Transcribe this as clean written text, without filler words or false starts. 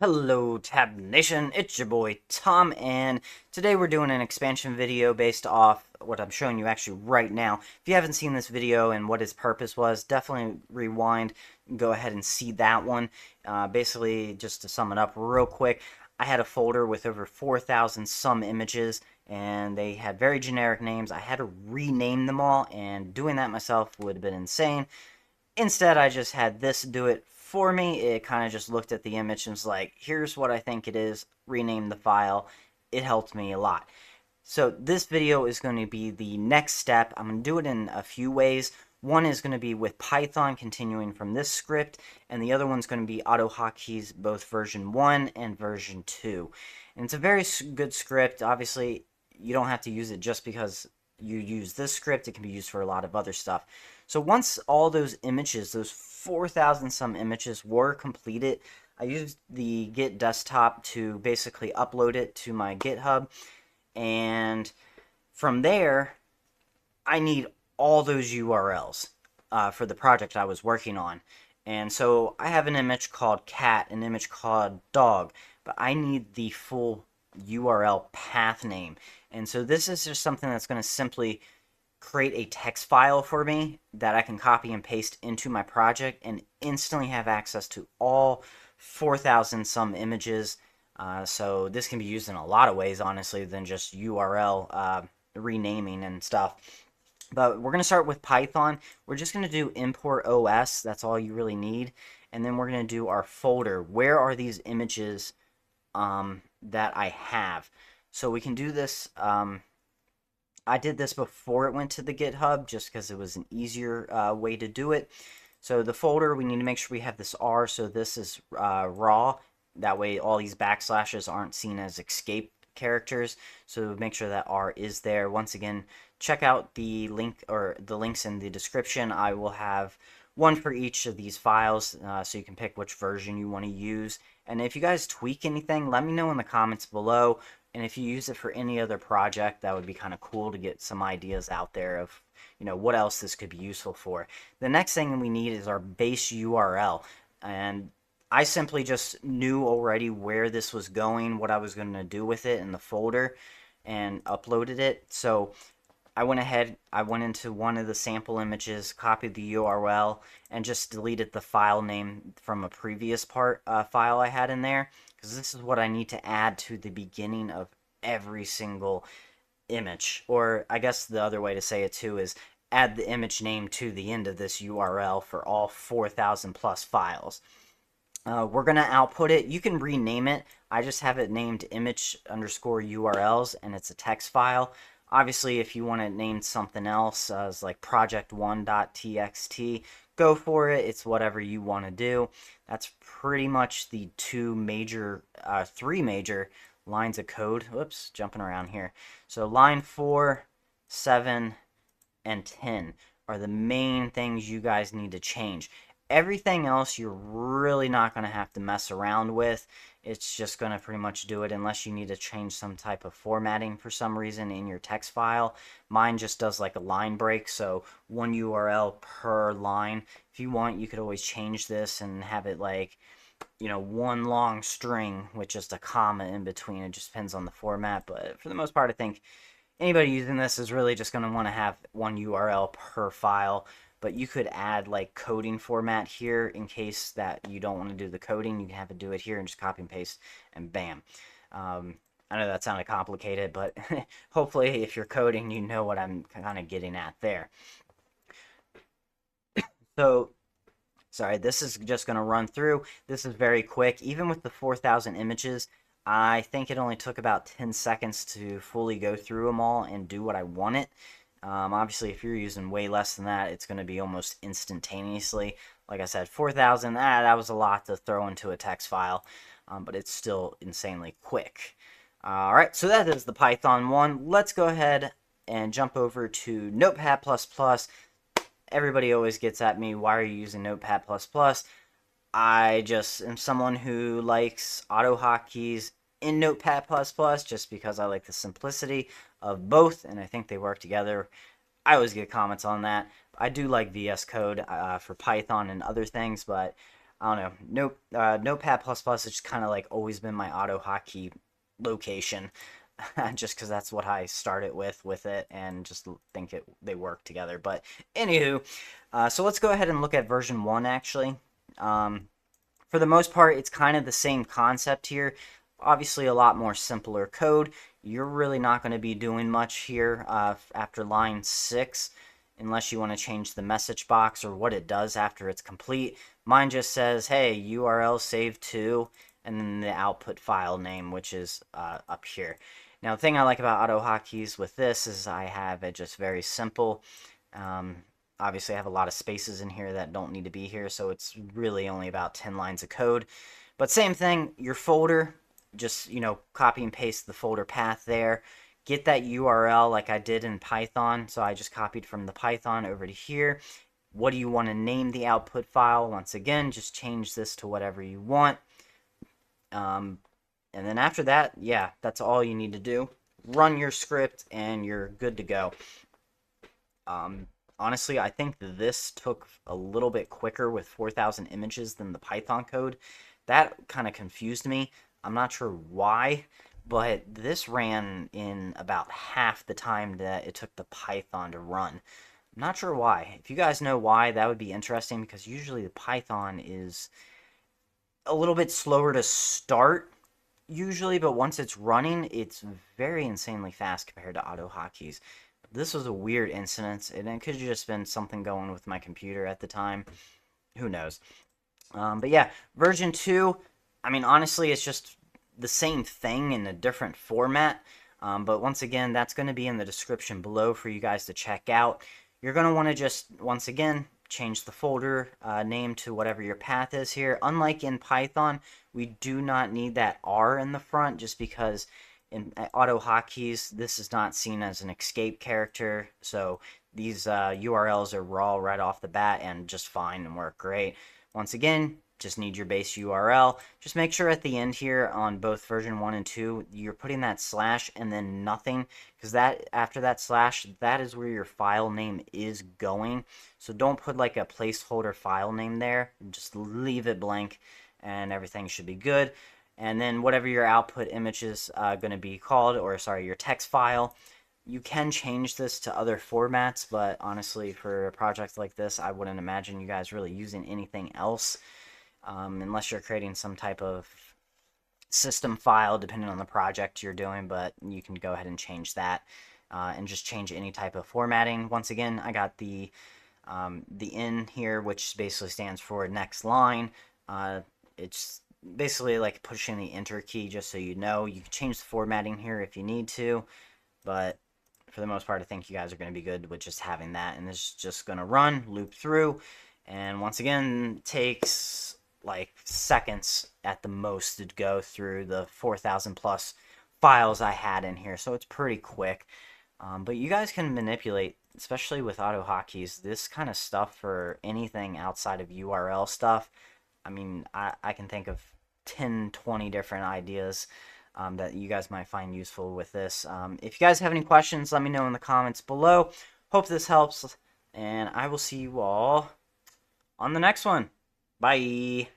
Hello Tab Nation, it's your boy Tom, and today we're doing an expansion video based off what I'm showing you actually right now. If you haven't seen this video and what its purpose was, definitely rewind and go ahead and see that one. Basically, just to sum it up real quick, I had a folder with over 4,000 some images, and they had very generic names. I had to rename them all, and doing that myself would have been insane. Instead, I just had this do it for me. It kind of just looked at the image and was like, here's what I think it is, rename the file. It helped me a lot. So this video is going to be the next step. I'm going to do it in a few ways. One is going to be with Python, continuing from this script, and the other one's going to be AutoHotkey's both version 1 and version 2. And it's a very good script. Obviously, you don't have to use it just because you use this script. It can be used for a lot of other stuff. So once all those images, those 4,000 some images were completed, I used the Git desktop to basically upload it to my GitHub, and from there, I need all those URLs for the project I was working on. And so I have an image called cat, an image called dog, but I need the full URL path name. And so this is just something that's going to simply create a text file for me that I can copy and paste into my project and instantly have access to all 4,000 some images. So this can be used in a lot of ways, honestly, than just URL renaming and stuff. But we're going to start with Python. We're just going to do import OS. That's all you really need. And then we're going to do our folder. Where are these images that I have? So we can do this. I did this before it went to the GitHub just because it was an easier way to do it. So the folder, we need to make sure we have this R, so this is raw. That way all these backslashes aren't seen as escape characters. So make sure that R is there. Once again, check out the link or the links in the description. I will have one for each of these files so you can pick which version you want to use. And if you guys tweak anything, let me know in the comments below. And if you use it for any other project, that would be kind of cool to get some ideas out there of, what else this could be useful for. The next thing we need is our base URL. And I simply just knew already where this was going, what I was going to do with it in the folder, and uploaded it. So I went ahead, I went into one of the sample images, copied the URL, and just deleted the file name from a previous file I had in there, because this is what I need to add to the beginning of every single image. Or I guess the other way to say it too is add the image name to the end of this URL for all 4,000 plus files. We're going to output it. You can rename it. I just have it named image underscore URLs, and it's a text file. Obviously, if you want it named something else, as like project1.txt, go for it. It's whatever you want to do. That's pretty much the three major lines of code. Whoops, jumping around here. So line 4, 7, and 10 are the main things you guys need to change. Everything else you're really not going to have to mess around with. It's just going to pretty much do it unless you need to change some type of formatting for some reason in your text file. Mine just does like a line break, so one URL per line. If you want, you could always change this and have it like, one long string with just a comma in between. It just depends on the format, but for the most part, I think anybody using this is really just going to want to have one URL per file. But you could add like coding format here in case that you don't want to do the coding. You can have it do it here and just copy and paste and bam. I know that sounded complicated, but hopefully if you're coding, you know what I'm kind of getting at there. So, sorry, this is just going to run through. This is very quick. Even with the 4,000 images, I think it only took about 10 seconds to fully go through them all and do what I wanted. Obviously, if you're using way less than that, it's going to be almost instantaneously. Like I said, 4,000, that was a lot to throw into a text file, but it's still insanely quick. All right, so that is the Python one. Let's go ahead and jump over to Notepad++. Everybody always gets at me, why are you using Notepad++? I just am someone who likes AutoHotkeys in Notepad++, just because I like the simplicity of both, and I think they work together. I always get comments on that. I do like VS Code for Python and other things, but I don't know. Notepad++ has just kind of like always been my AutoHotkey location, just because that's what I started with it, and just think they work together. But anywho, so let's go ahead and look at version 1 actually. For the most part, it's kind of the same concept here. Obviously, a lot more simpler code. You're really not going to be doing much here after line 6, unless you want to change the message box or what it does after it's complete. Mine just says, hey, URL saved to, and then the output file name, which is up here. Now, the thing I like about AutoHotkeys with this is I have it just very simple. Obviously, I have a lot of spaces in here that don't need to be here, so it's really only about 10 lines of code. But same thing, your folder, just, copy and paste the folder path there. Get that URL like I did in Python, so I just copied from the Python over to here. What do you want to name the output file? Once again, just change this to whatever you want. And then after that, yeah, that's all you need to do. Run your script, and you're good to go. Honestly, I think this took a little bit quicker with 4,000 images than the Python code. That kind of confused me. I'm not sure why, but this ran in about half the time that it took the Python to run. I'm not sure why. If you guys know why, that would be interesting, because usually the Python is a little bit slower to start, usually, but once it's running, it's very insanely fast compared to AutoHotkeys. This was a weird incident, and it could have just been something going with my computer at the time. Who knows? But yeah, version 2, I mean, honestly, it's just the same thing in a different format. But once again, that's going to be in the description below for you guys to check out. You're going to want to just, once again, change the folder name to whatever your path is here. Unlike in Python, we do not need that R in the front, just because in AutoHotkeys, this is not seen as an escape character, so these URLs are raw right off the bat and just fine and work great. Once again, just need your base URL. Just make sure at the end here on both version 1 and 2, you're putting that slash and then nothing, because that after that slash, that is where your file name is going. So don't put like a placeholder file name there. Just leave it blank, and everything should be good. And then whatever your output image is going to be called, or sorry, your text file, you can change this to other formats, but honestly, for a project like this, I wouldn't imagine you guys really using anything else, unless you're creating some type of system file, depending on the project you're doing, but you can go ahead and change that, and just change any type of formatting. Once again, I got the N here, which basically stands for next line. It's basically like pushing the enter key, just so you know. You can change the formatting here if you need to, but for the most part, I think you guys are going to be good with just having that. And this is just going to run, loop through, and once again, takes like seconds at the most to go through the 4,000 plus files I had in here, so it's pretty quick. But you guys can manipulate, especially with AutoHotkeys, this kind of stuff for anything outside of URL stuff. I mean, I can think of 10, 20 different ideas that you guys might find useful with this. If you guys have any questions, let me know in the comments below. Hope this helps, and I will see you all on the next one. Bye!